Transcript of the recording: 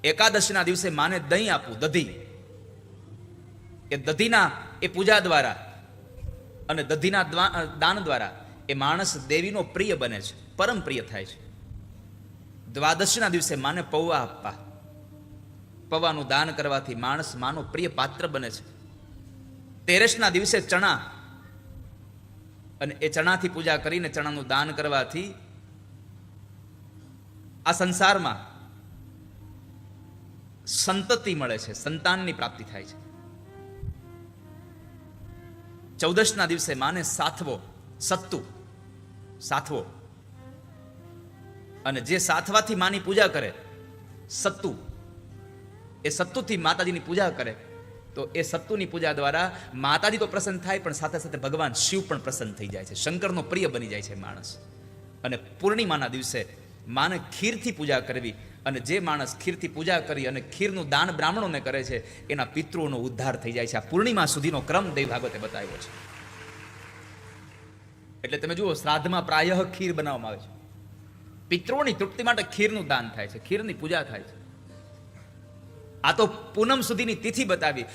એકાદશીના દિવસે માને દહીં આપવું, દધી, એ દધીના એ પૂજા દ્વારા અને દધીના દાન દ્વારા એ માણસ દેવીનો પ્રિય બને છે, પરમ પ્રિય થાય છે. દ્વાદશીના દિવસે માને પૌવા આપવા, પૌવાનું દાન કરવાથી માણસ માનો પ્રિય પાત્ર બને છે. તેરસના દિવસે ચણા, અને એ ચણાથી પૂજા કરીને ચણાનું દાન કરવાથી આ સંસારમાં સંતતિ મળે છે, સંતાનની પ્રાપ્તિ થાય છે. 14ના દિવસે માને સાથવો, સત્તુ સાથવો, અને જે સાથવાથી માની પૂજા કરે, સત્તુ, એ સત્તુથી માતાજીની પૂજા કરે તો એ સત્તુની પૂજા દ્વારા માતાજી તો પ્રસન્ન થાય, પણ સાથે સાથે ભગવાન શિવ પણ પ્રસન્ન થઈ જાય છે, શંકરનો પ્રિય બની જાય છે માણસ. અને પૂર્ણિમાના દિવસે માને ખીરથી પૂજા કરવી, અને જે માણસ ખીરથી પૂજા કરી અને ખીરનું દાન બ્રાહ્મણોને કરે છે એના પિતૃઓનો ઉદ્ધાર થઈ જાય છે. આ પૂર્ણિમા સુધીનો ક્રમ દેવ ભાગવતે બતાવ્યો છે. એટલે તમે જુઓ, શ્રાદ્ધમાં પ્રાયઃ ખીર બનાવવામાં આવે છે. પિતૃઓની તૃપ્તિ માટે ખીરનું દાન થાય છે, ખીરની પૂજા થાય છે. આ તો પૂનમ સુધીની તિથિ બતાવી.